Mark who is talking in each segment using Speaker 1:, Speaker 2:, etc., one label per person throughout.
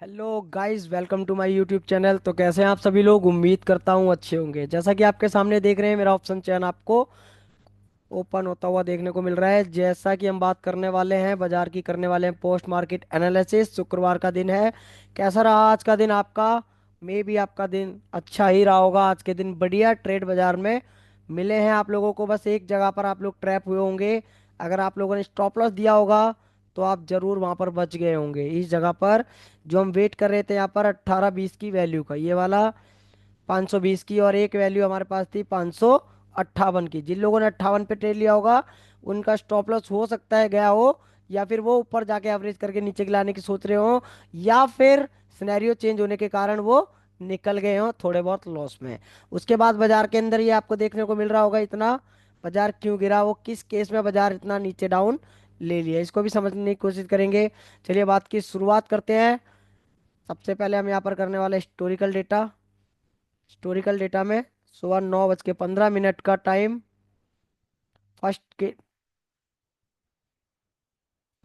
Speaker 1: Hello guys, welcome to my YouTube channel. तो कैसे हैं आप सभी लोग? उम्मीद करता हूँ अच्छे होंगे। जैसा कि आपके सामने देख रहे हैं, मेरा ऑप्शन चयन आपको ओपन होता हुआ देखने को मिल रहा है। जैसा कि हम बात करने वाले हैं, बाजार की करने वाले हैं पोस्ट मार्केट एनालिसिस। शुक्रवार का दिन है। कैसा रहा आज का दिन आपका? मे भी आपका दिन अच्छा ही रहा होगा। आज के दिन बढ़िया ट्रेड बाजार में मिले हैं आप लोगों को। बस एक जगह पर आप लोग ट्रैप हुए होंगे। अगर आप लोगों ने स्टॉप लॉस दिया होगा तो आप जरूर वहां पर बच गए होंगे। इस जगह पर जो हम वेट कर रहे थे, यहाँ पर 18-20 की वैल्यू का, ये वाला 520 की, और एक वैल्यू हमारे पास थी 558 की। जिन लोगों ने 58 पे ट्रेड लिया होगा उनका स्टॉप लॉस हो सकता है गया हो, या फिर वो ऊपर जाके एवरेज करके नीचे गिलाने की सोच रहे हो, या फिर सिनेरियो चेंज होने के कारण वो निकल गए हो थोड़े बहुत लॉस में। उसके बाद बाजार के अंदर ये आपको देखने को मिल रहा होगा इतना बाजार क्यों गिरा, वो किस केस में बाजार इतना नीचे डाउन ले लिया, इसको भी समझने की कोशिश करेंगे। चलिए बात की शुरुआत करते हैं। सबसे पहले हम यहाँ पर करने वाले हिस्टोरिकल डेटा। हिस्टोरिकल डेटा में सुबह 9:15 का टाइम, फर्स्ट के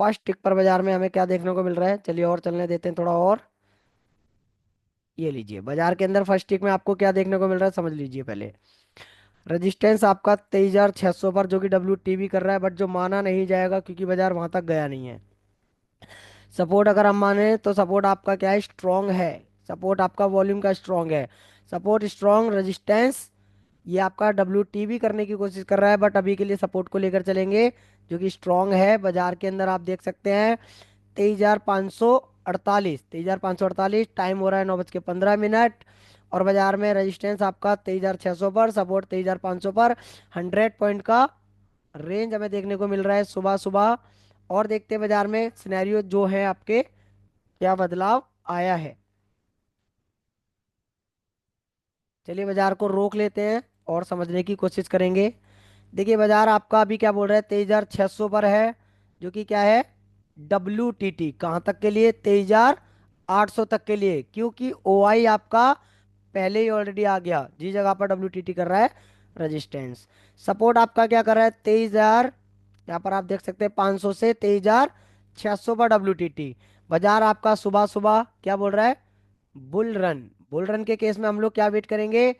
Speaker 1: फर्स्ट टिक पर बाजार में हमें क्या देखने को मिल रहा है? चलिए और चलने देते हैं थोड़ा और। ये लीजिए, बाजार के अंदर फर्स्ट टिक में आपको क्या देखने को मिल रहा है समझ लीजिए पहले। रेजिस्टेंस आपका 23,600 पर, जो कि डब्ल्यू टी भी कर रहा है, बट जो माना नहीं जाएगा क्योंकि बाजार वहां तक गया नहीं है। सपोर्ट अगर हम माने तो सपोर्ट आपका क्या है? स्ट्रॉन्ग है। सपोर्ट आपका वॉल्यूम का स्ट्रॉन्ग है। सपोर्ट स्ट्रॉन्ग, रेजिस्टेंस ये आपका डब्ल्यू टी भी करने की कोशिश कर रहा है, बट अभी के लिए सपोर्ट को लेकर चलेंगे जो कि स्ट्रॉन्ग है। बाजार के अंदर आप देख सकते हैं 23,548, 23,548 टाइम हो रहा है 9:15। और बाजार में रेजिस्टेंस आपका 23,600 पर, सपोर्ट 23,500 पर। 100 पॉइंट का रेंज हमें देखने को मिल रहा है सुबह सुबह। और देखते हैं बाजार में सिनेरियो जो है आपके क्या बदलाव आया है। चलिए बाजार को रोक लेते हैं और समझने की कोशिश करेंगे। देखिए बाजार आपका अभी क्या बोल रहा है? 23,600 पर है, जो कि क्या है? डब्ल्यू टी टी कहाँ तक के लिए? 23,800 तक के लिए, क्योंकि ओ आई आपका पहले ही ऑलरेडी आ गया जिस जगह पर डब्ल्यू टी टी कर रहा है रेजिस्टेंस। सपोर्ट आपका क्या कर रहा है? 23,000, यहाँ पर आप देख सकते हैं 500 से 23,600 पर डब्ल्यू टी टी। बाजार आपका सुबह सुबह क्या बोल रहा है? Bull run. बुल रन के केस में हम लोग क्या वेट करेंगे?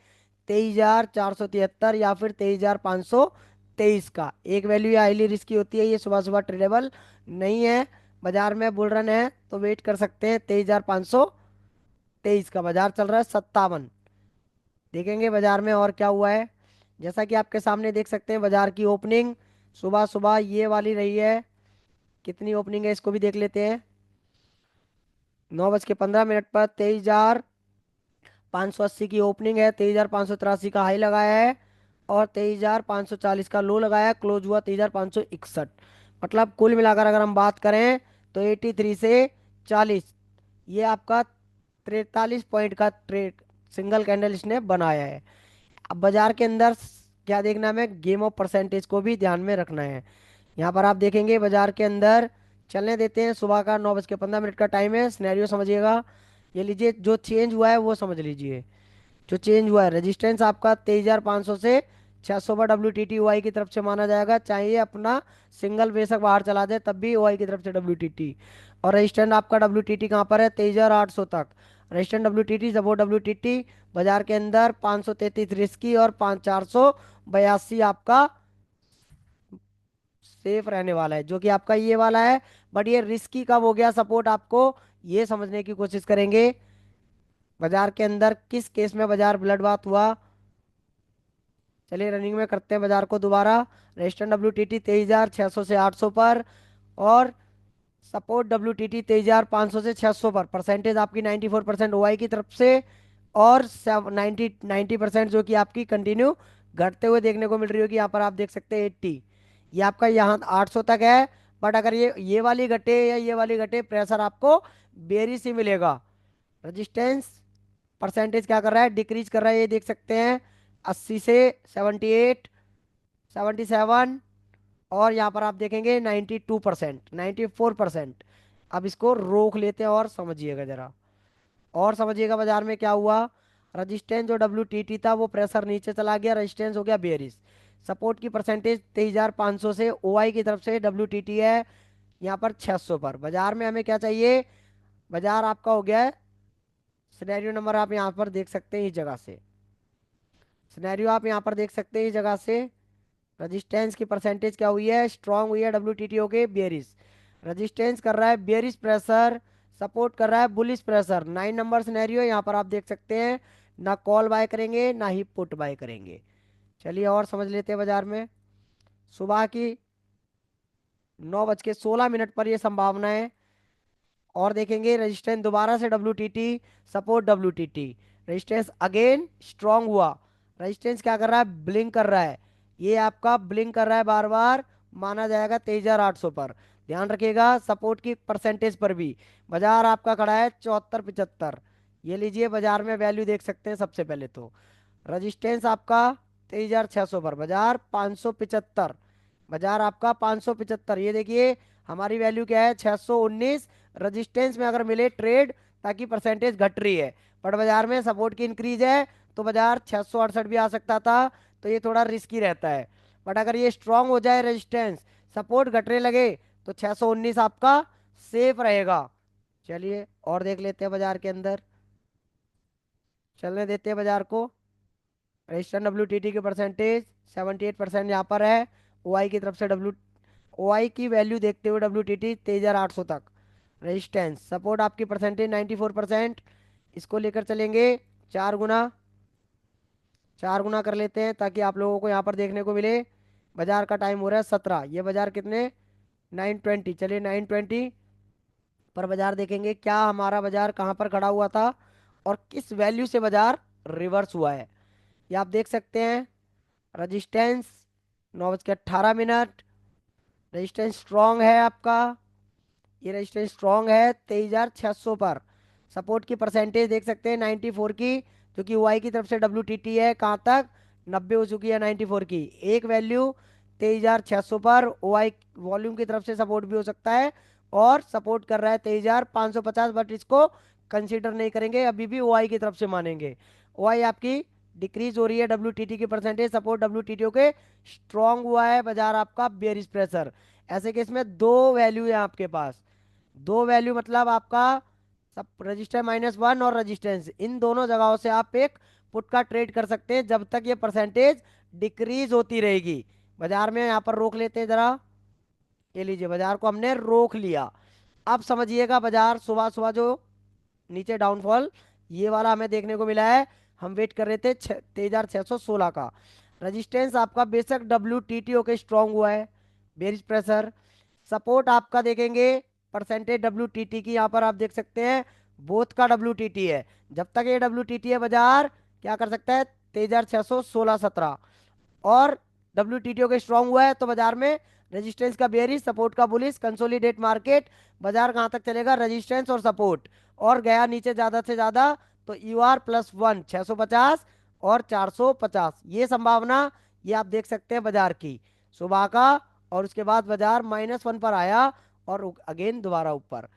Speaker 1: 23,473 या फिर 23,523 का। एक वैल्यू हाईली रिस्की होती है, ये सुबह सुबह ट्रेडेबल नहीं है। बाजार में बुल रन है तो वेट कर सकते हैं 23,523 का। बाजार चल रहा है 57। देखेंगे बाजार में और क्या हुआ है। जैसा कि आपके सामने देख सकते हैं बाजार की ओपनिंग सुबह सुबह ये वाली रही है। कितनी ओपनिंग है इसको भी देख लेते हैं। 9:15 पर 23,580 की ओपनिंग है, 23,583 का हाई लगाया है, और 23,540 का लो लगाया है। क्लोज हुआ 23,561। मतलब कुल मिलाकर अगर हम बात करें तो 83 से 40, ये आपका 43 पॉइंट का ट्रेड सिंगल कैंडल इसने बनाया है। अब बाजार के अंदर क्या देखना है हमें? गेम ऑफ परसेंटेज को भी ध्यान में रखना है। यहाँ पर आप देखेंगे बाजार के अंदर चलने देते हैं। सुबह का 9:15 का टाइम है। सिनेरियो समझिएगा। ये लीजिए, जो चेंज हुआ है वो समझ लीजिए। जो चेंज हुआ है, रेजिस्टेंस आपका 23,500 से 600 पर डब्ल्यू टी टी ओ आई की तरफ से माना जाएगा। चाहिए अपना सिंगल बेशक बाहर चला दे तब भी ओ आई की तरफ से डब्ल्यू टी टी। और रेजिस्टेंस आपका डब्ल्यू टी टी कहाँ पर है? 23,800 तक। Resistance W T T, support W T T. बाजार के अंदर 533 रिस्की और 482 आपका सेफ रहने वाला है, जो कि आपका ये वाला है। बट ये रिस्की कब हो गया सपोर्ट आपको, ये समझने की कोशिश करेंगे। बाजार के अंदर किस केस में बाजार ब्लड बाथ हुआ? चलिए रनिंग में करते हैं बाजार को दोबारा। रेजिस्टेंस डब्ल्यू टी टी 23,600 से 800 पर, और सपोर्ट डब्ल्यू टी टी 23,500 से 600 पर। परसेंटेज आपकी 94% ओ आई की तरफ से, और 90% जो कि आपकी कंटिन्यू घटते हुए देखने को मिल रही होगी। यहाँ पर आप देख सकते हैं 80, ये आपका यहाँ 800 तक है। बट अगर ये वाली घटे या ये वाली घटे, प्रेशर आपको बेरिश ही मिलेगा। रजिस्टेंस परसेंटेज क्या कर रहा है? डिक्रीज कर रहा है, ये देख सकते हैं 80 से 78, 77, और यहाँ पर आप देखेंगे 92%, 94%। अब इसको रोक लेते हैं और समझिएगा जरा। और समझिएगा बाजार में क्या हुआ। रजिस्टेंस जो डब्ल्यू टी टी था वो प्रेशर नीचे चला गया, रजिस्टेंस हो गया बेरिश। सपोर्ट की परसेंटेज 23,500 से ओ आई की तरफ से डब्ल्यू टी टी है यहाँ पर 600 पर। बाजार में हमें क्या चाहिए? बाजार आपका हो गया है। सिनेरियो नंबर आप यहाँ पर देख सकते हैं इस जगह से। सिनेरियो आप यहाँ पर देख सकते हैं इस जगह से। रजिस्टेंस की परसेंटेज क्या हुई है, स्ट्रांग हुई है WTT हो के बेयरिश। रजिस्टेंस कर रहा है बेयरिश प्रेशर, सपोर्ट कर रहा है बुलिश प्रेशर। 9 नंबर सिनेरियो यहाँ पर आप देख सकते हैं। ना कॉल बाय करेंगे ना ही पुट बाय करेंगे। चलिए और समझ लेते हैं बाजार में। सुबह की 9:16 पर ये संभावना है। और देखेंगे रेजिस्टेंस दोबारा से WTT, support WTT। Resistance again strong हुआ। रेजिस्टेंस क्या कर रहा है, ब्लिंक कर रहा है। ये आपका ब्लिंक कर रहा है बार बार, माना जाएगा 23,800 पर। ध्यान रखिएगा सपोर्ट की परसेंटेज पर भी। बाजार आपका खड़ा है 74-75। ये लीजिए बाजार में वैल्यू देख सकते हैं। सबसे पहले तो रजिस्टेंस आपका 23,600 पर, बाजार 575। बाजार आपका 575, ये देखिए हमारी वैल्यू क्या है 619। रजिस्टेंस में अगर मिले ट्रेड, ताकि परसेंटेज घट रही है, बट बाजार में सपोर्ट की इंक्रीज है, तो बाजार 668 भी आ सकता था। तो ये थोड़ा रिस्की रहता है। बट अगर ये स्ट्रांग हो जाए रेजिस्टेंस, सपोर्ट घटने लगे, तो 619 आपका सेफ रहेगा। चलिए और देख लेते हैं बाजार के अंदर। चलने देते हैं बाजार को। रजिस्टर WTT की परसेंटेज 78% यहाँ पर है। OI की तरफ से OI की वैल्यू देखते हुए WTT 23,800 तक। रेजिस्टेंस सपोर्ट आपकी परसेंटेज 94%। इसको लेकर चलेंगे 4 गुना। 4 गुना कर लेते हैं ताकि आप लोगों को यहाँ पर देखने को मिले। बाजार का टाइम हो रहा है 17, ये बाजार कितने 9:20। चलिए 9:20 पर बाजार देखेंगे क्या हमारा बाजार कहाँ पर खड़ा हुआ था और किस वैल्यू से बाजार रिवर्स हुआ है। ये आप देख सकते हैं। रजिस्टेंस 9:18। रजिस्टेंस स्ट्रॉन्ग है आपका। ये रजिस्टेंस स्ट्रॉन्ग है 23,600 पर। सपोर्ट की परसेंटेज देख सकते हैं 94 की, जो कि OI की तरफ से WTT है। कहाँ तक, 90 हो चुकी है 94 की। एक वैल्यू 23,600 पर। OI वॉल्यूम की तरफ से सपोर्ट भी हो सकता है, और सपोर्ट कर रहा है 23,550, बट इसको कंसीडर नहीं करेंगे, अभी भी OI की तरफ से मानेंगे। OI आपकी डिक्रीज हो रही है, WTT की परसेंटेज सपोर्ट WTT के स्ट्रॉन्ग हुआ है। बाजार आपका बेयरिश प्रेशर। ऐसे केस में दो वैल्यू है आपके पास। दो वैल्यू मतलब आपका सब रजिस्टर -1 और रजिस्टेंस, इन दोनों जगहों से आप एक पुट का ट्रेड कर सकते हैं जब तक ये परसेंटेज डिक्रीज होती रहेगी। बाजार में यहाँ पर रोक लेते हैं जरा। ये लीजिए बाजार को हमने रोक लिया। अब समझिएगा बाजार सुबह सुबह जो नीचे डाउनफॉल ये वाला हमें देखने को मिला है। हम वेट कर रहे थे 23,616 का। रजिस्टेंस आपका बेशक WTT के स्ट्रांग हुआ है, बेरिज प्रेशर। सपोर्ट आपका देखेंगे परसेंटेज WTT की, यहाँ पर आप देख सकते हैं बोथ का WTT है। जब तक ये WTT है बाजार क्या कर सकता है 23,616-17। और WTTO के स्ट्रांग हुआ है, तो बाजार में रेजिस्टेंस का बेयरिश, सपोर्ट का बुलिश, कंसोलिडेट मार्केट। बाजार कहाँ तक चलेगा, रेजिस्टेंस और सपोर्ट, और गया नीचे ज्यादा से ज्यादा, तो UR+1 650 और 450, ये संभावना ये आप देख सकते हैं बाजार की सुबह का। और उसके बाद बाजार -1 पर आया और अगेन दोबारा ऊपर।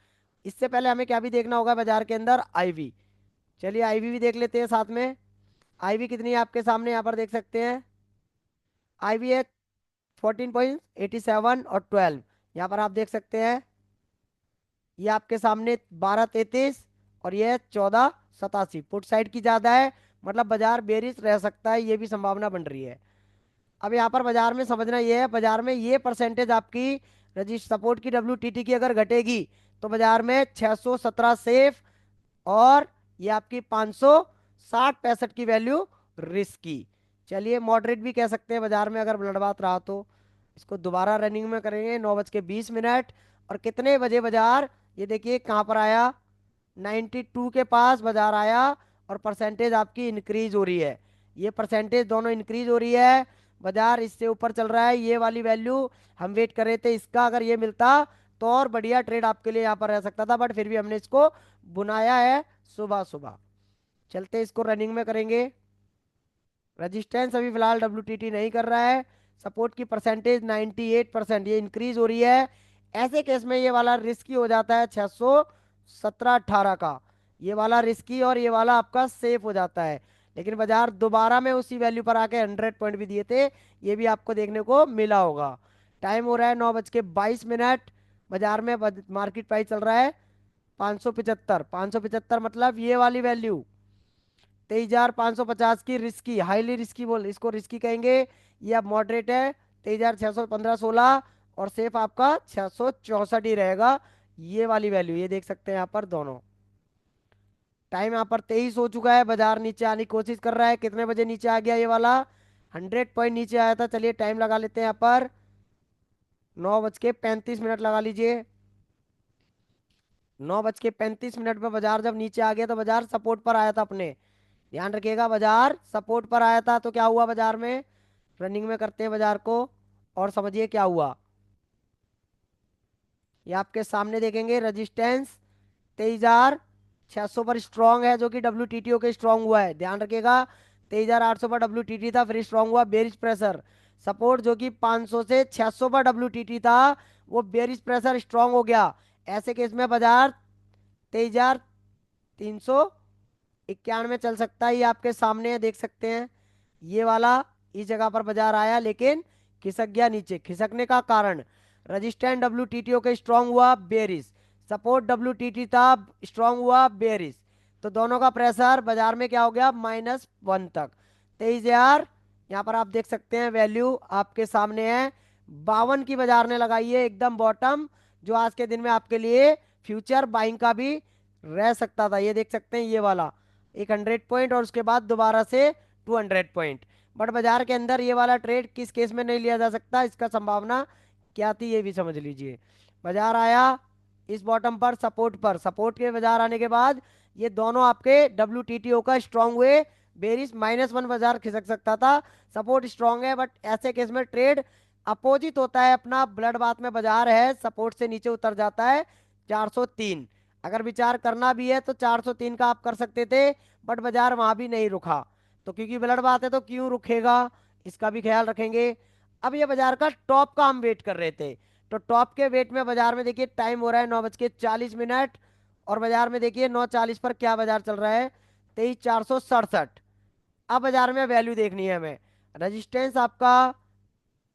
Speaker 1: इससे पहले हमें क्या भी देखना होगा बाजार के अंदर, IV। चलिए IV भी देख लेते हैं साथ में। IV कितनी है आपके सामने यहाँ पर देख सकते हैं। IV है 14.87 और 12, यहाँ पर आप देख सकते हैं। ये आपके सामने 12.33 और ये 14.87, पुट साइड की ज्यादा है, मतलब बाजार बेरिश रह सकता है, ये भी संभावना बन रही है। अब यहाँ पर बाजार में समझना ये है, बाजार में ये परसेंटेज आपकी रजिस्ट सपोर्ट की WTT की अगर घटेगी, तो बाजार में 617 सेफ, और ये आपकी 560-65 की वैल्यू रिस्क की। चलिए मॉडरेट भी कह सकते हैं बाजार में अगर ब्लडबाथ रहा तो। इसको दोबारा रनिंग में करेंगे 9:20। और कितने बजे बाजार, ये देखिए कहाँ पर आया 92 के पास बाजार आया, और परसेंटेज आपकी इंक्रीज हो रही है। ये परसेंटेज दोनों इंक्रीज हो रही है, बाजार इससे ऊपर चल रहा है। ये वाली वैल्यू हम वेट कर रहे थे इसका, अगर ये मिलता तो और बढ़िया ट्रेड आपके लिए यहाँ पर रह सकता था, बट फिर भी हमने इसको बुनाया है सुबह सुबह। चलते इसको रनिंग में करेंगे। रजिस्टेंस अभी फिलहाल WTT नहीं कर रहा है। सपोर्ट की परसेंटेज 98%, ये इंक्रीज हो रही है। ऐसे केस में ये वाला रिस्की हो जाता है 617-18 का, ये वाला रिस्की, और ये वाला आपका सेफ हो जाता है। लेकिन बाजार दोबारा में उसी वैल्यू पर आके 100 पॉइंट भी दिए थे, ये भी आपको देखने को मिला होगा। टाइम हो रहा है 9:22। बाजार में मार्केट प्राइस चल रहा है 575, 575 मतलब ये वाली वैल्यू 23,550 की रिस्की, हाईली रिस्की, बोल इसको रिस्की कहेंगे। ये अब मॉडरेट है 23,615, 16, और सेफ आपका 664 ही रहेगा। ये वाली वैल्यू ये देख सकते हैं यहाँ पर दोनों। टाइम यहाँ पर 23 हो चुका है, बाजार नीचे आने की कोशिश कर रहा है। कितने बजे नीचे आ गया ये वाला? 100 पॉइंट नीचे आया था। चलिए टाइम लगा लेते हैं यहाँ पर, 9:35 लगा लीजिए। 9:35 पे बाजार जब नीचे आ गया तो बाजार सपोर्ट पर आया था अपने, ध्यान रखिएगा। बाजार सपोर्ट पर आया था तो क्या हुआ बाजार में, रनिंग में करते हैं बाजार को, और समझिए क्या हुआ। ये आपके सामने देखेंगे रजिस्टेंस 23,600 पर स्ट्रांग है, जो कि WTTO के स्ट्रांग हुआ है, ध्यान रखिएगा। 23,800 पर WTT था, फिर स्ट्रांग हुआ बेरिश प्रेशर। सपोर्ट जो कि 500 से 600 पर WTT था, वो बेरिश प्रेशर स्ट्रांग हो गया। ऐसे केस में बाजार 23,391 चल सकता है। ये आपके सामने है, देख सकते हैं। ये वाला इस जगह पर बाजार आया लेकिन खिसक गया नीचे। खिसकने का कारण, रजिस्टेंट WTTO के स्ट्रांग हुआ बेरिश, सपोर्ट WTT था स्ट्रांग हुआ बेरिश, तो दोनों का प्रेशर बाजार में क्या हो गया, -1 तक। 23,000 यहाँ पर आप देख सकते हैं, वैल्यू आपके सामने है। 52 की बाजार ने लगाई है एकदम बॉटम, जो आज के दिन में आपके लिए फ्यूचर बाइंग का भी रह सकता था। ये देख सकते हैं ये वाला एक 100 पॉइंट, और उसके बाद दोबारा से 200 पॉइंट। बट बाजार के अंदर ये वाला ट्रेड किस केस में नहीं लिया जा सकता, इसका संभावना क्या थी ये भी समझ लीजिए। बाजार आया इस बॉटम पर, सपोर्ट पर, सपोर्ट के बाजार आने के बाद ये दोनों आपके WTTO का स्ट्रांग हुए बेरिस, -1 बाजार खिसक सकता था। सपोर्ट स्ट्रांग है, बट ऐसे केस में ट्रेड अपोजिट होता है अपना। ब्लड बाथ में बाजार है, सपोर्ट से नीचे उतर जाता है 403। अगर विचार करना भी है तो 403 का आप कर सकते थे, बट बाजार वहां भी नहीं रुका। तो क्योंकि ब्लड बात है तो क्यों रुकेगा, इसका भी ख्याल रखेंगे। अब ये बाजार का टॉप का हम वेट कर रहे थे, तो टॉप के वेट में बाजार में देखिए टाइम हो रहा है 9:40, और बाजार में देखिए 9:40 पर क्या बाजार चल रहा है, 23,467। अब बाजार में वैल्यू देखनी है हमें। रजिस्टेंस आपका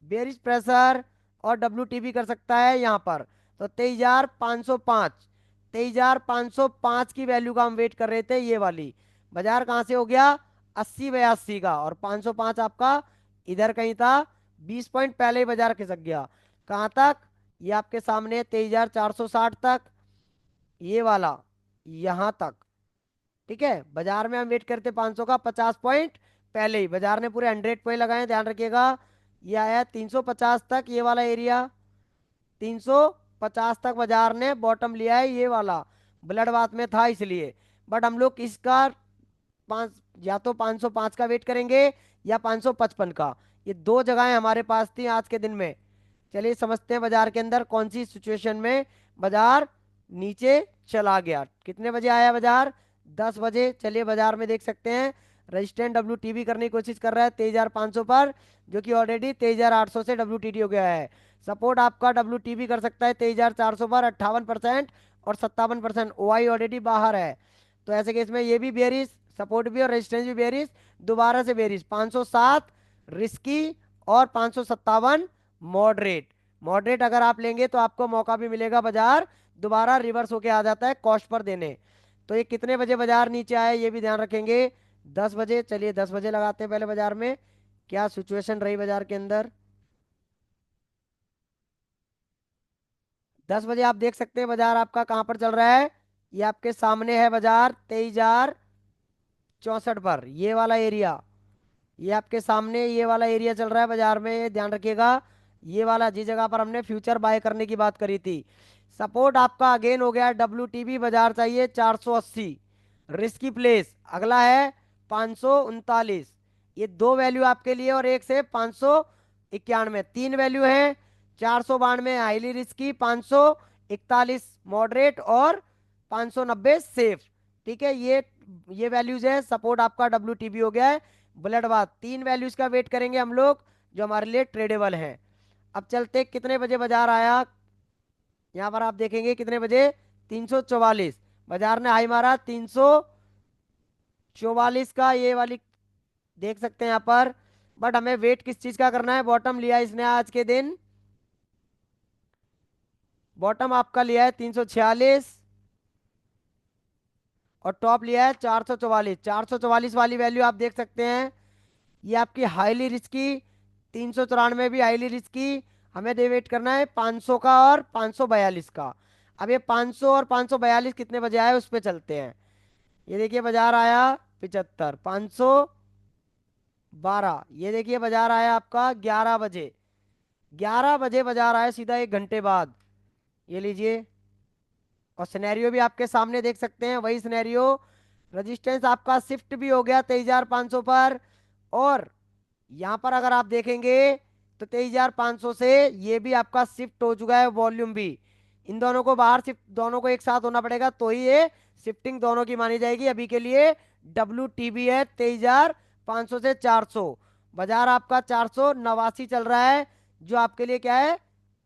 Speaker 1: बेरिश प्रेशर और WTB कर सकता है यहाँ पर, तो 23,505, 23,505 की वैल्यू का हम वेट कर रहे थे। ये वाली बाजार कहाँ से हो गया, 80 82 का, और 505 आपका इधर कहीं था। 20 पॉइंट पहले ही बाजार खिसक गया। कहाँ तक, ये आपके सामने 23,460 तक, ये वाला यहाँ तक। ठीक है, बाजार में हम वेट करते 500 का, 50 पॉइंट पहले ही बाजार ने पूरे 100 पॉइंट लगाए, ध्यान रखिएगा। ये आया 350 तक, ये वाला एरिया 350 तक बाजार ने बॉटम लिया है। ये वाला ब्लड बाथ में था इसलिए, बट हम लोग इसका पाँच, या तो 505 का वेट करेंगे या 555 का। ये दो जगहें हमारे पास थी आज के दिन में। चलिए समझते हैं बाजार के अंदर कौन सी सिचुएशन में बाजार नीचे चला गया। कितने बजे आया बाजार, 10 बजे। चलिए बाजार में देख सकते हैं रजिस्टेंट WTB करने की कोशिश कर रहा है 23,500 पर, जो कि ऑलरेडी 23,800 से WTT हो गया है। सपोर्ट आपका WTB कर सकता है 23,400 पर 58% और 57%। OI ऑलरेडी बाहर है, तो ऐसे केस में ये भी बेरिश, सपोर्ट भी और रेजिस्टेंस भी बेरिश, दोबारा से बेरिश। 507 रिस्की और 557 मॉडरेट। मॉडरेट अगर आप लेंगे तो आपको मौका भी मिलेगा, बाजार दोबारा रिवर्स होके आ जाता है कॉस्ट पर देने। तो ये कितने बजे बाजार नीचे आए ये भी ध्यान रखेंगे, 10 बजे। चलिए 10 बजे लगाते हैं पहले बाजार में क्या सिचुएशन रही बाजार के अंदर। 10 बजे आप देख सकते हैं बाजार आपका कहाँ पर चल रहा है, ये आपके सामने है बाजार 23,064 पर, ये वाला एरिया। ये आपके सामने ये वाला एरिया चल रहा है बाजार में, ये ध्यान रखिएगा। ये वाला जिस जगह पर हमने फ्यूचर बाय करने की बात करी थी। सपोर्ट आपका अगेन हो गया WTB, बाजार चाहिए 480। रिस्की प्लेस अगला है 539। ये दो वैल्यू आपके लिए, और एक से 591, तीन वैल्यू है। 492 हाईली रिस्की, 541 मॉडरेट, और 590 सेफ। ठीक है, ये वैल्यूज है। सपोर्ट आपका WTB हो गया है। बुलेट बात, तीन वैल्यूज का वेट करेंगे हम लोग जो हमारे लिए ट्रेडेबल है। अब चलते कितने बजे बाजार आया, यहाँ पर आप देखेंगे कितने बजे, 344 बाजार ने हाई मारा, 344 का ये वाली देख सकते हैं यहाँ पर। बट हमें वेट किस चीज का करना है, बॉटम लिया इसने आज के दिन, बॉटम आपका लिया है 346, और टॉप लिया है 444। 444 वाली वैल्यू आप देख सकते हैं, ये आपकी हाईली रिस्की। 394 भी हाईली रिस्की। हमें वेट करना है 500 का और 542 का। अब ये 500 और 542 कितने बजे आए उस पे चलते हैं। ये देखिए बाजार आया 75, 512। ये देखिए बाजार आया आपका 11 बजे। 11 बजे बाजार आया सीधा 1 घंटे बाद। ये लीजिए। और सिनेरियो भी आपके सामने देख सकते हैं, वही सिनेरियो। रजिस्टेंस आपका शिफ्ट भी हो गया 23,500 पर। और यहाँ पर अगर आप देखेंगे तो 23,500 से ये भी आपका शिफ्ट हो चुका है, वॉल्यूम भी। इन दोनों को बाहर शिफ्ट, दोनों को एक साथ होना पड़ेगा तो ही ये शिफ्टिंग दोनों की मानी जाएगी। अभी के लिए WTB है 23,500 से 400। बाजार आपका 489 चल रहा है, जो आपके लिए क्या है,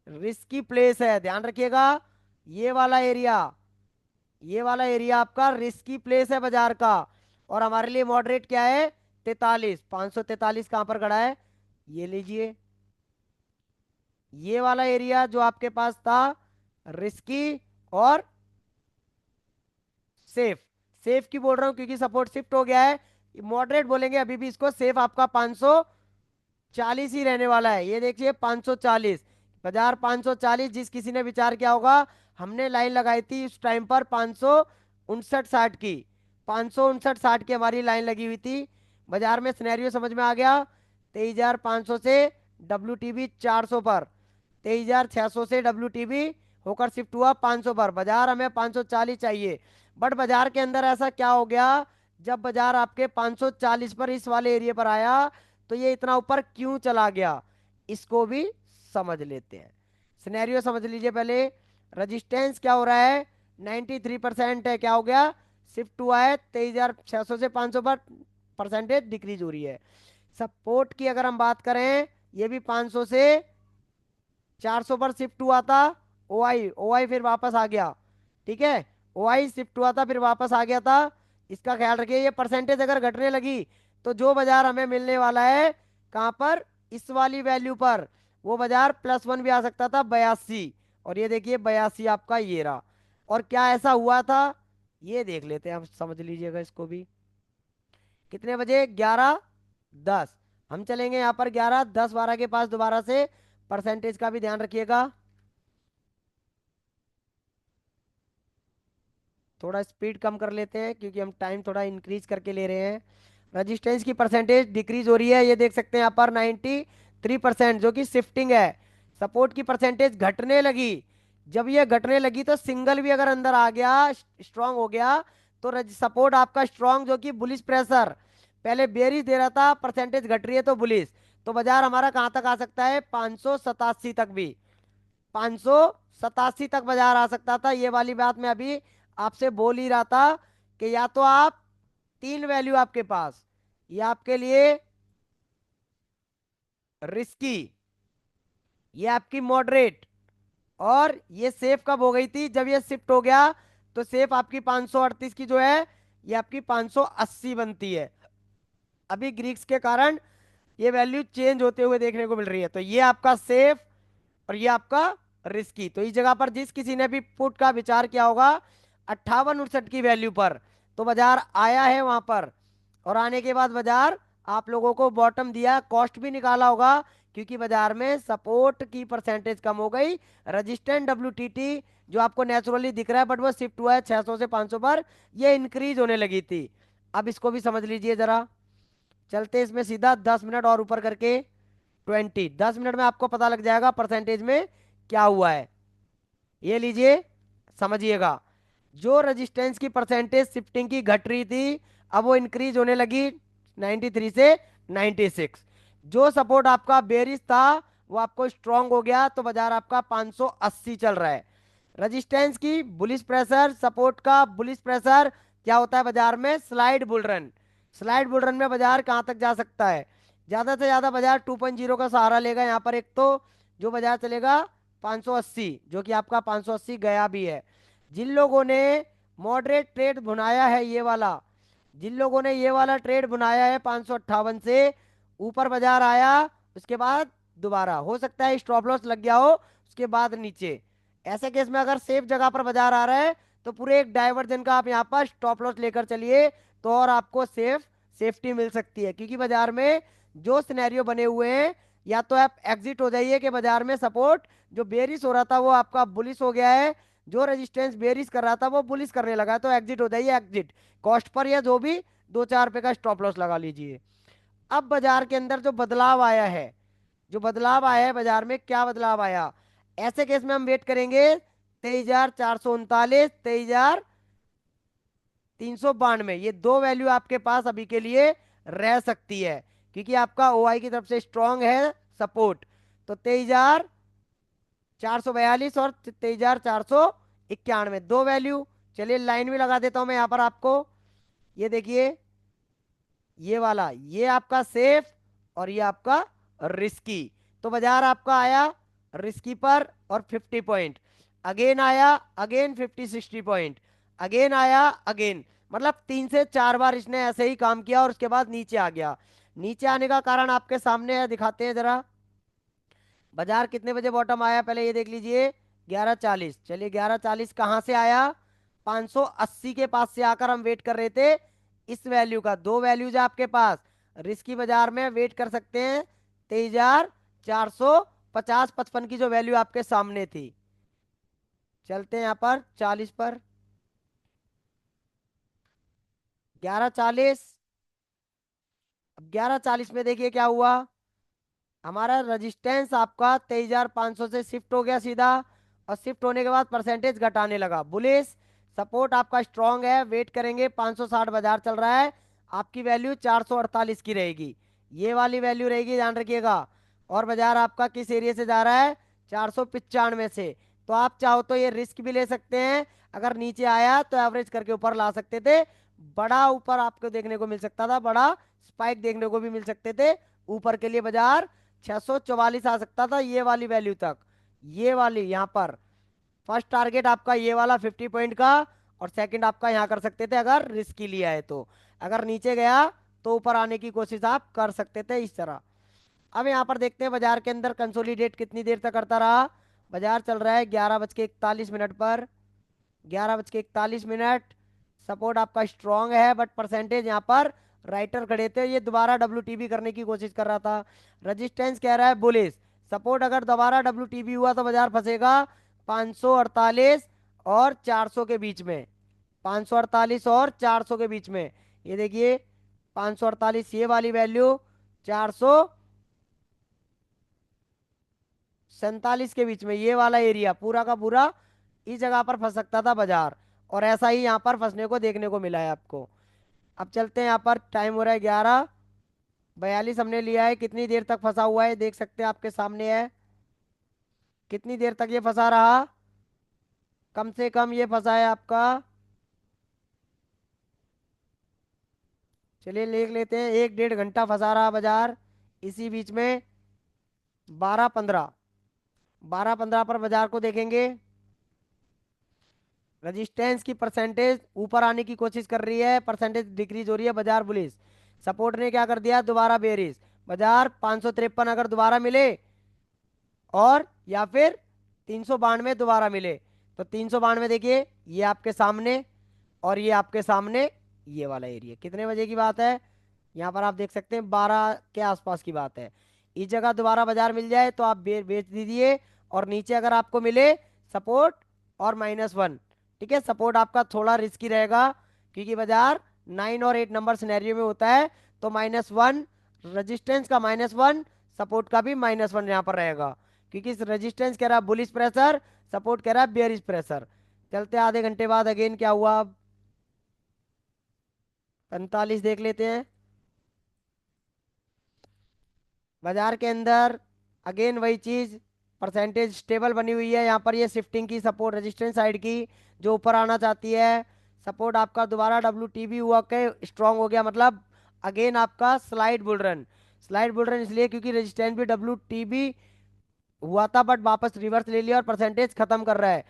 Speaker 1: रिस्की प्लेस है, ध्यान रखिएगा। ये वाला एरिया, ये वाला एरिया आपका रिस्की प्लेस है बाजार का। और हमारे लिए मॉडरेट क्या है, 43। 543 कहां पर खड़ा है, ये लीजिए। ये वाला एरिया जो आपके पास था रिस्की और सेफ। सेफ की बोल रहा हूं क्योंकि सपोर्ट शिफ्ट हो गया है। मॉडरेट बोलेंगे अभी भी इसको, सेफ आपका 540 ही रहने वाला है। ये देखिए 540। बाजार 540, जिस किसी ने विचार किया होगा, हमने लाइन लगाई थी उस टाइम पर 559.60 की। 559.60 की हमारी लाइन लगी हुई थी। बाजार में सिनेरियो समझ में आ गया। 23,500 से WTB 400 पर। 23,600 से WTB होकर शिफ्ट हुआ 500 पर। बाजार हमें 540 चाहिए। बट बाजार के अंदर ऐसा क्या हो गया, जब बाजार आपके 540 पर इस वाले एरिया पर आया तो ये इतना ऊपर क्यों चला गया, इसको भी समझ लेते हैं। सिनेरियो समझ लीजिए पहले। रजिस्टेंस क्या हो रहा है, 93% है। क्या हो गया, शिफ्ट हुआ है 23,600 से 500 पर, परसेंटेज डिक्रीज हो रही है। सपोर्ट की अगर हम बात करें, ये भी 500 से 400 पर शिफ्ट हुआ था। ओआई ओआई फिर वापस आ गया, ठीक है। ओआई शिफ्ट हुआ था फिर वापस आ गया था। इसका ख्याल रखिए, ये परसेंटेज अगर घटने लगी तो जो बाजार हमें मिलने वाला है कहां पर, इस वाली वैल्यू पर, वो बाजार +1 भी आ सकता था, 82। और ये देखिए 82 आपका ये रहा। और क्या ऐसा हुआ था, ये देख लेते हैं, हम समझ लीजिएगा इसको भी। कितने बजे, 11:10। हम चलेंगे यहाँ पर 11:10-12 के पास दोबारा से। परसेंटेज का भी ध्यान रखिएगा। थोड़ा स्पीड कम कर लेते हैं क्योंकि हम टाइम थोड़ा इंक्रीज करके ले रहे हैं। रजिस्टेंस की परसेंटेज डिक्रीज हो रही है, ये देख सकते हैं यहाँ पर 93%, जो कि शिफ्टिंग है। सपोर्ट की परसेंटेज घटने लगी। जब ये घटने लगी तो सिंगल भी अगर अंदर आ गया, स्ट्रांग हो गया, तो सपोर्ट आपका स्ट्रांग, जो कि बुलिश प्रेशर, पहले बेरिश दे रहा था, परसेंटेज घट रही है तो बुलिश। तो बाजार हमारा कहां तक आ सकता है, 587 तक भी। 587 तक बाजार आ सकता था। ये वाली बात मैं अभी आपसे बोल ही रहा था कि या तो आप, तीन वैल्यू आपके पास, ये आपके लिए रिस्की, ये आपकी मॉडरेट, और ये सेफ कब हो गई थी, जब ये शिफ्ट हो गया। तो सेफ आपकी 538 की जो है, ये आपकी 580 बनती है। अभी ग्रीक्स के कारण ये वैल्यू चेंज होते हुए देखने को मिल रही है। तो ये आपका सेफ और ये आपका रिस्की। तो इस जगह पर जिस किसी ने भी पुट का विचार किया होगा 58-59 की वैल्यू पर, तो बाजार आया है वहां पर। और आने के बाद बाजार आप लोगों को बॉटम दिया, कॉस्ट भी निकाला होगा, क्योंकि बाजार में सपोर्ट की परसेंटेज कम हो गई। रजिस्टेंट WTT जो आपको नेचुरली दिख रहा है, बट वो शिफ्ट हुआ है 600 से 500 पर, ये इंक्रीज होने लगी थी। अब इसको भी समझ लीजिए जरा। चलते इसमें सीधा 10 मिनट और ऊपर करके 20। 10 मिनट में आपको पता लग जाएगा परसेंटेज में क्या हुआ है। ये लीजिए, समझिएगा। जो रेजिस्टेंस की परसेंटेज शिफ्टिंग की घट रही थी, अब वो इंक्रीज होने लगी 93 से 96। जो सपोर्ट आपका बेरिश था वो आपको स्ट्रांग हो गया, तो बाजार आपका 580 चल रहा है। रेजिस्टेंस की बुलिश प्रेशर, सपोर्ट का बुलिश प्रेशर, क्या होता है बाजार में, slide bull run. Slide bull run में बाजार कहां तक जा सकता है, ज्यादा से ज्यादा बाजार 2.0 का सहारा लेगा यहाँ पर। एक तो जो बाजार चलेगा 580, जो कि आपका 580 गया भी है। जिन लोगों ने मॉडरेट ट्रेड बनाया है, ये वाला, जिन लोगों ने ये वाला ट्रेड बनाया है 558 से ऊपर बाजार आया, उसके बाद दोबारा हो सकता है स्टॉप लॉस लग गया हो, उसके बाद नीचे। ऐसे केस में अगर सेफ जगह पर बाजार आ रहा है तो पूरे एक डाइवर्जन का आप यहाँ पर स्टॉप लॉस लेकर चलिए, तो और आपको सेफ्टी मिल सकती है। क्योंकि बाजार में जो सिनेरियो बने हुए हैं, या तो आप एग्जिट हो जाइए कि बाजार में सपोर्ट जो बेरिश हो रहा था वो आपका बुलिश हो गया है, जो रेजिस्टेंस बेरिश कर रहा था वो बुलिश करने लगा है, तो एग्जिट हो जाइए, एग्जिट कॉस्ट पर, या जो भी 2-4 रुपए का स्टॉप लॉस लगा लीजिए। अब बाजार के अंदर जो बदलाव आया है, जो बदलाव आया है बाजार में, क्या बदलाव आया, ऐसे केस में हम वेट करेंगे 23,439, 23,392, ये दो वैल्यू आपके पास अभी के लिए रह सकती है, क्योंकि आपका ओआई की तरफ से स्ट्रांग है सपोर्ट। तो 23,442 और 23,491, दो वैल्यू। चलिए लाइन भी लगा देता हूं मैं यहाँ पर आपको। ये देखिए, ये वाला, ये आपका सेफ और ये आपका रिस्की। तो बाजार आपका आया रिस्की पर और 50 पॉइंट, अगेन आया, अगेन 50-60 पॉइंट, अगेन आया, अगेन, मतलब 3 से 4 बार इसने ऐसे ही काम किया और उसके बाद नीचे आ गया। नीचे आने का कारण आपके सामने है, दिखाते हैं जरा। बाजार कितने बजे बॉटम आया पहले ये देख लीजिए, 11:40। चलिए 11:40 कहाँ से आया, 580 के पास से आकर हम वेट कर रहे थे इस वैल्यू का। दो वैल्यूज है आपके पास, रिस्की बाजार में वेट कर सकते हैं 23,450-55 की जो वैल्यू आपके सामने थी। चलते हैं यहाँ पर 40 पर, 11:40। अब 11:40 में देखिए क्या हुआ, हमारा रजिस्टेंस आपका 23,500 से शिफ्ट हो गया सीधा, और शिफ्ट होने के बाद परसेंटेज घटाने लगा बुलिश। सपोर्ट आपका स्ट्रांग है, वेट करेंगे 560 बाजार चल रहा है, आपकी वैल्यू 448 की रहेगी, ये वाली वैल्यू रहेगी, ध्यान रखिएगा। और बाजार आपका किस एरिया से जा रहा है, 495 से। तो आप चाहो तो ये रिस्क भी ले सकते हैं, अगर नीचे आया तो एवरेज करके ऊपर ला सकते थे, बड़ा ऊपर आपको देखने को मिल सकता था, बड़ा स्पाइक देखने को भी मिल सकते थे ऊपर के लिए। बाजार 644 आ सकता था ये वाली वैल्यू तक, ये वाली यहाँ पर। फर्स्ट टारगेट आपका ये वाला 50 पॉइंट का, और सेकंड आपका यहाँ कर सकते थे अगर रिस्की लिया है तो। अगर नीचे गया तो ऊपर आने की कोशिश आप कर सकते थे इस तरह। अब यहाँ पर देखते हैं बाजार के अंदर कंसोलिडेट कितनी देर तक करता रहा। बाजार चल रहा है 11:41 पर, 11:41। सपोर्ट आपका स्ट्रांग है, बट परसेंटेज यहाँ पर राइटर खड़े थे, ये दोबारा WTB करने की कोशिश कर रहा था। रजिस्टेंस कह रहा है बुलिश, सपोर्ट अगर दोबारा WTB हुआ तो बाजार फंसेगा 548 और 400 के बीच में, 548 और 400 के बीच में। ये देखिए 548 ये वाली वैल्यू, 447 के बीच में ये वाला एरिया पूरा का पूरा, इस जगह पर फंस सकता था बाजार, और ऐसा ही यहाँ पर फंसने को देखने को मिला है आपको। अब चलते हैं, यहाँ पर टाइम हो रहा है 11:42 हमने लिया है, कितनी देर तक फंसा हुआ है देख सकते हैं आपके सामने है, कितनी देर तक ये फंसा रहा, कम से कम ये फंसा है आपका, चलिए देख लेते हैं, 1-1.5 घंटा फंसा रहा बाजार इसी बीच में। 12:15, 12:15 पर बाजार को देखेंगे, रजिस्टेंस की परसेंटेज ऊपर आने की कोशिश कर रही है, परसेंटेज डिक्रीज हो रही है, बाजार बुलिश। सपोर्ट ने क्या कर दिया, दोबारा बेरिश, बाजार 553 अगर दोबारा मिले, और या फिर 392 दोबारा मिले, तो 392 देखिए ये आपके सामने, और ये आपके सामने, ये वाला एरिया कितने बजे की बात है, यहाँ पर आप देख सकते हैं 12 के आसपास की बात है। इस जगह दोबारा बाजार मिल जाए तो आप बेच दीजिए, और नीचे अगर आपको मिले सपोर्ट और -1, ठीक है, सपोर्ट आपका थोड़ा रिस्की रहेगा, क्योंकि बाजार 9 और 8 नंबर सिनेरियो में होता है, तो -1 रजिस्टेंस का, -1 सपोर्ट का भी -1 यहाँ पर रहेगा, क्योंकि रेजिस्टेंस कह रहा है बुलिश प्रेशर, सपोर्ट कह रहा है बेयरिश प्रेशर। चलते आधे घंटे बाद अगेन क्या हुआ, अब 45 देख लेते हैं। बाजार के अंदर अगेन वही चीज, परसेंटेज स्टेबल बनी हुई है, यहाँ पर ये शिफ्टिंग की सपोर्ट रेजिस्टेंस साइड की जो ऊपर आना चाहती है। सपोर्ट आपका दोबारा WTB हुआ के स्ट्रांग हो गया, मतलब अगेन आपका slide bull run, slide bull run इसलिए क्योंकि रेजिस्टेंस भी WTB हुआ था, बट वापस रिवर्स ले लिया और परसेंटेज खत्म कर रहा है।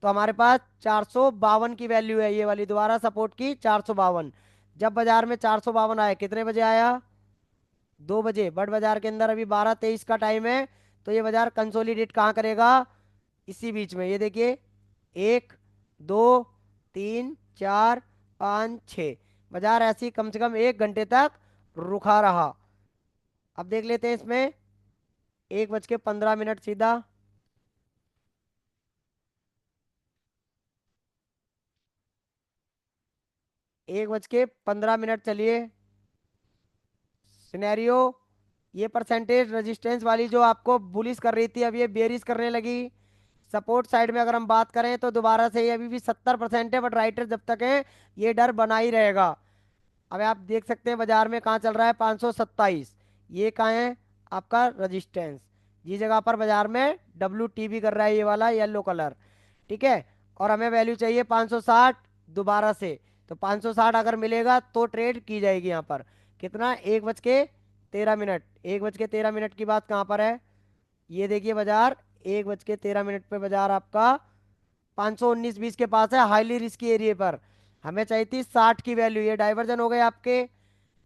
Speaker 1: तो हमारे पास 452 की वैल्यू है ये वाली, दोबारा सपोर्ट की 452। जब बाजार में 452 आया, कितने बजे आया, 2 बजे, बट बाजार के अंदर अभी 12:23 का टाइम है, तो ये बाजार कंसोलिडेट कहाँ करेगा, इसी बीच में। ये देखिए 1, 2, 3 4 5 6। बाजार ऐसे ही कम से कम 1 घंटे तक रुका रहा। अब देख लेते हैं इसमें 1 बज के 15 मिनट सीधा। 1 बज के 15 मिनट चलिए। सिनेरियो, ये परसेंटेज रेजिस्टेंस वाली जो आपको बुलिश कर रही थी अब ये बेरिश करने लगी। सपोर्ट साइड में अगर हम बात करें तो दोबारा से ये अभी भी 70% है, बट राइटर जब तक है ये डर बना ही रहेगा। अब आप देख सकते हैं बाजार में कहाँ चल रहा है 527। ये कहाँ है आपका रजिस्टेंस, जिस जगह पर बाजार में WTB कर रहा है ये वाला येलो कलर। ठीक है। और हमें वैल्यू चाहिए 560 दोबारा से। तो 560 अगर मिलेगा तो ट्रेड की जाएगी यहाँ पर। कितना, 1 बज के 13 मिनट। 1 बज के 13 मिनट की बात कहाँ पर है, ये देखिए बाजार 1 बज के 13 मिनट पे बाजार आपका 519.20 के पास है, हाईली रिस्की एरिया पर। हमें चाहिए थी 60 की वैल्यू, ये डाइवर्जन हो गए आपके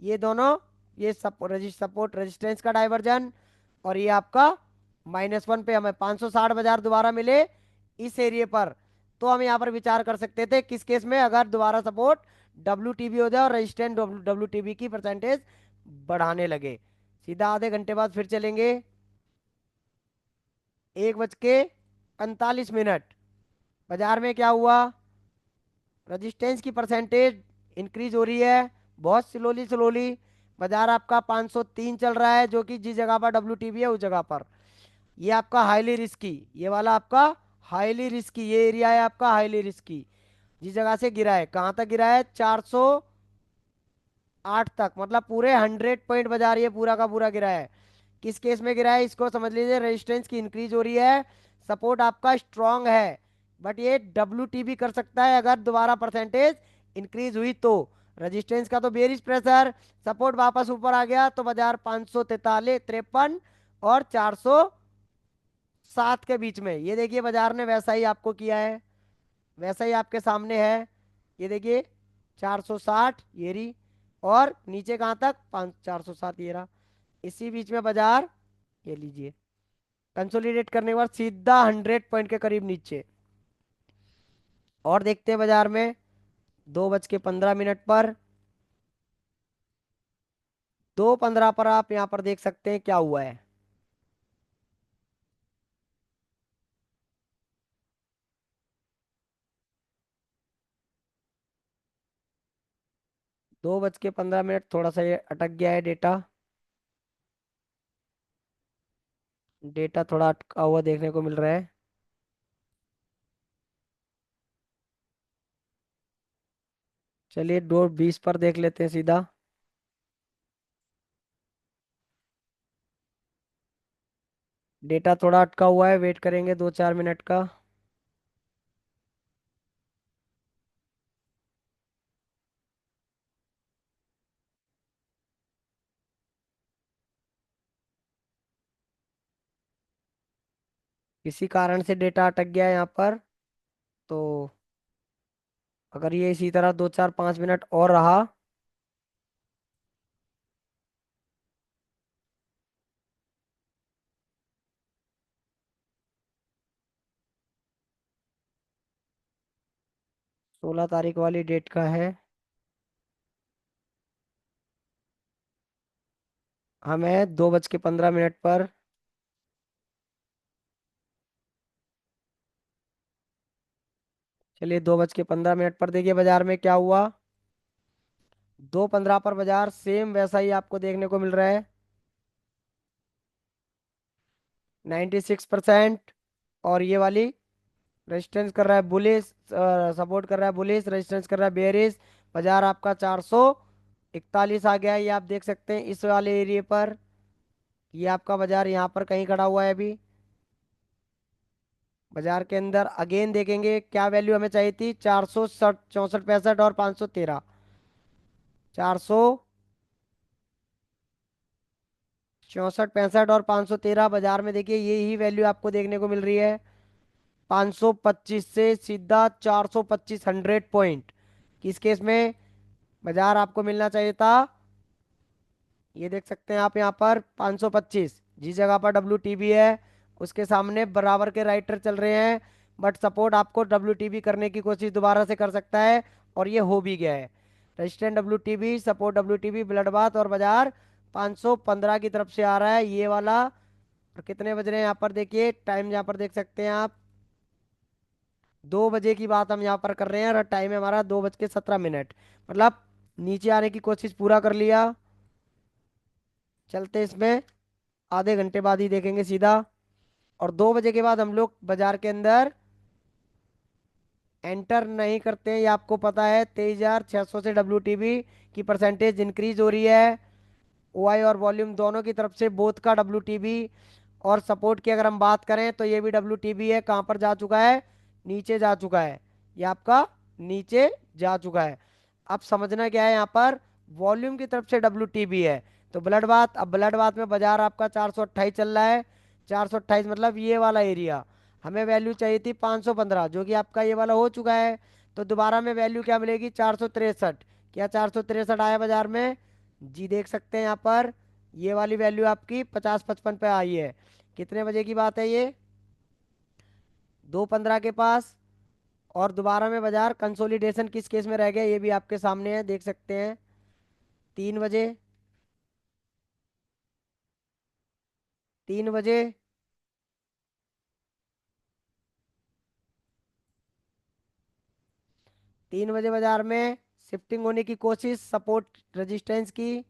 Speaker 1: ये दोनों। ये सपोर्ट रेजिस्टेंस का डाइवर्जन, और ये आपका -1 पे हमें 560 बाजार दोबारा मिले इस एरिया पर। तो हम यहाँ पर विचार कर सकते थे किस केस में, अगर दोबारा सपोर्ट WTB हो जाए और रेजिस्टेंस WTB की परसेंटेज बढ़ाने लगे। सीधा आधे घंटे बाद फिर चलेंगे। 1 बज के 45 मिनट, बाजार में क्या हुआ, रजिस्टेंस की परसेंटेज इंक्रीज हो रही है बहुत स्लोली स्लोली। बाजार आपका 503 चल रहा है, जो कि जिस जगह पर WTB है उस जगह पर। ये आपका हाईली रिस्की, ये वाला आपका हाईली रिस्की, ये एरिया है आपका हाईली रिस्की। जिस जगह से गिरा है, कहाँ तक गिरा है, 408 तक, मतलब पूरे 100 पॉइंट बाजार ये पूरा का पूरा गिरा है। किस केस में गिरा है इसको समझ लीजिए, रेजिस्टेंस की इंक्रीज हो रही है, सपोर्ट आपका स्ट्रांग है, बट ये WTB कर सकता है अगर दोबारा परसेंटेज इंक्रीज हुई तो। रेजिस्टेंस का तो बेरिश प्रेशर, सपोर्ट वापस ऊपर आ गया तो बाजार 543 और 407 के बीच में, ये देखिए बाजार ने वैसा ही आपको किया है, वैसा ही आपके सामने है। ये देखिए 460 ये रही, और नीचे कहाँ तक 407 ये रहा, इसी बीच में बाजार, ये लीजिए कंसोलिडेट करने के बाद सीधा 100 पॉइंट के करीब नीचे। और देखते हैं बाजार में 2 बज के 15 मिनट पर, 2:15 पर आप यहाँ पर देख सकते हैं क्या हुआ है। 2 बज के 15 मिनट, थोड़ा सा ये अटक गया है डेटा, डेटा थोड़ा अटका हुआ देखने को मिल रहा है। चलिए 2:20 पर देख लेते हैं सीधा। डेटा थोड़ा अटका हुआ है, वेट करेंगे 2-4 मिनट का। किसी कारण से डेटा अटक गया है यहाँ पर, तो अगर ये इसी तरह 2-4-5 मिनट और रहा, 16 तारीख वाली डेट का है, हमें 2 बज के 15 मिनट पर। चलिए 2 बज के 15 मिनट पर देखिए बाजार में क्या हुआ। 2:15 पर बाजार सेम वैसा ही आपको देखने को मिल रहा है, 96%। और ये वाली रेजिस्टेंस कर रहा है बुलिस, सपोर्ट कर रहा है बुलिस, रेजिस्टेंस कर रहा है बेरिस। बाजार आपका 441 आ गया है, ये आप देख सकते हैं इस वाले एरिया पर। ये आपका बाजार यहाँ पर कहीं खड़ा हुआ है अभी। बाजार के अंदर अगेन देखेंगे क्या वैल्यू हमें चाहिए थी, 464 और 513। 464 65 और 513 बाजार में देखिए ये ही वैल्यू आपको देखने को मिल रही है। 525 से सीधा 425, 100 पॉइंट। किस केस में बाजार आपको मिलना चाहिए था, ये देख सकते हैं आप यहाँ पर 525, जिस जगह पर WTB है उसके सामने बराबर के राइटर चल रहे हैं। बट सपोर्ट आपको WTB करने की कोशिश दोबारा से कर सकता है, और ये हो भी गया है। Resistant WTB, support WTB, blood bath और बाजार 515 की तरफ से आ रहा है ये वाला। और कितने बज रहे हैं यहाँ पर देखिए, टाइम यहाँ पर देख सकते हैं आप, 2 बजे की बात हम यहाँ पर कर रहे हैं, और टाइम है हमारा 2:17। मतलब नीचे आने की कोशिश पूरा कर लिया। चलते इसमें आधे घंटे बाद ही देखेंगे सीधा। और 2 बजे के बाद हम लोग बाजार के अंदर एंटर नहीं करते हैं, ये आपको पता है। 23,600 से WTB की परसेंटेज इंक्रीज हो रही है। OI और वॉल्यूम दोनों की तरफ से बोथ का WTB। और सपोर्ट की अगर हम बात करें तो ये भी WTB है, कहाँ पर जा चुका है, नीचे जा चुका है, ये आपका नीचे जा चुका है। अब समझना क्या है यहाँ पर, वॉल्यूम की तरफ से WTB है। तो ब्लड बाथ, अब ब्लड बाथ में बाजार आपका 428 चल रहा है। 428 मतलब ये वाला एरिया। हमें वैल्यू चाहिए थी 515, जो कि आपका ये वाला हो चुका है। तो दोबारा में वैल्यू क्या मिलेगी, 463। क्या 463 आया बाजार में? जी देख सकते हैं यहाँ पर, ये वाली वैल्यू आपकी 50-55 पे आई है। कितने बजे की बात है ये, 2:15 के पास। और दोबारा में बाजार कंसोलिडेशन किस केस में रह गया, ये भी आपके सामने है, देख सकते हैं। 3 बजे, 3 बजे, 3 बजे बाजार में शिफ्टिंग होने की कोशिश, सपोर्ट रेजिस्टेंस की।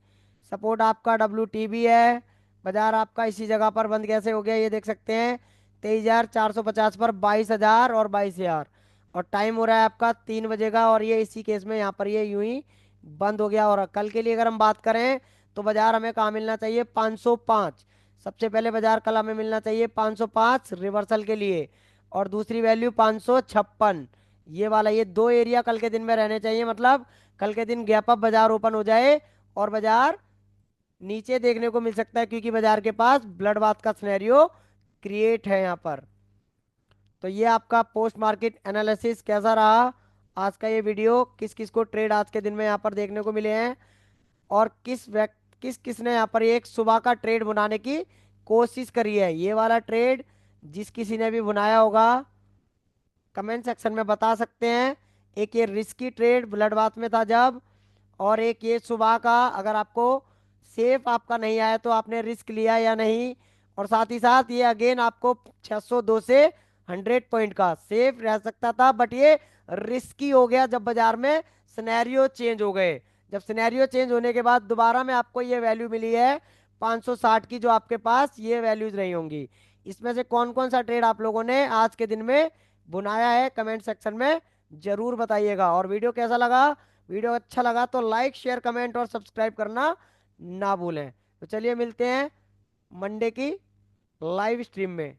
Speaker 1: सपोर्ट आपका WTB है। बाजार आपका इसी जगह पर बंद कैसे हो गया, ये देख सकते हैं। 23,450 पर 22,000 और 22,000। और टाइम हो रहा है आपका 3 बजे का, और ये इसी केस में यहाँ पर ये यूं ही बंद हो गया। और कल के लिए अगर हम बात करें तो बाजार हमें कहाँ मिलना चाहिए, 505। सबसे पहले बाजार कल हमें मिलना चाहिए 505 रिवर्सल के लिए। और दूसरी वैल्यू 556, ये वाला, ये दो एरिया कल के दिन में रहने चाहिए। मतलब कल के दिन गैप अप बाजार ओपन हो जाए और बाजार नीचे देखने को मिल सकता है, क्योंकि बाजार के पास ब्लड बाथ का सिनेरियो क्रिएट है यहाँ पर। तो ये आपका पोस्ट मार्केट एनालिसिस कैसा रहा आज का ये वीडियो, किस किस को ट्रेड आज के दिन में यहाँ पर देखने को मिले हैं, और किस किसने यहाँ पर एक सुबह का ट्रेड बनाने की कोशिश करी है। ये वाला ट्रेड जिस किसी ने भी बनाया होगा कमेंट सेक्शन में बता सकते हैं। एक ये रिस्की ट्रेड ब्लड बाथ में था जब, और एक ये सुबह का, अगर आपको सेफ आपका नहीं आया तो आपने रिस्क लिया या नहीं। और साथ ही साथ ये अगेन आपको 602 से 100 पॉइंट का सेफ रह सकता था, बट ये रिस्की हो गया जब बाजार में सिनेरियो चेंज हो गए। जब सिनेरियो चेंज होने के बाद दोबारा में आपको ये वैल्यू मिली है 560 की, जो आपके पास ये वैल्यूज नहीं होंगी। इसमें से कौन कौन सा ट्रेड आप लोगों ने आज के दिन में बुनाया है कमेंट सेक्शन में जरूर बताइएगा। और वीडियो कैसा लगा, वीडियो अच्छा लगा तो लाइक शेयर कमेंट और सब्सक्राइब करना ना भूलें। तो चलिए मिलते हैं मंडे की लाइव स्ट्रीम में।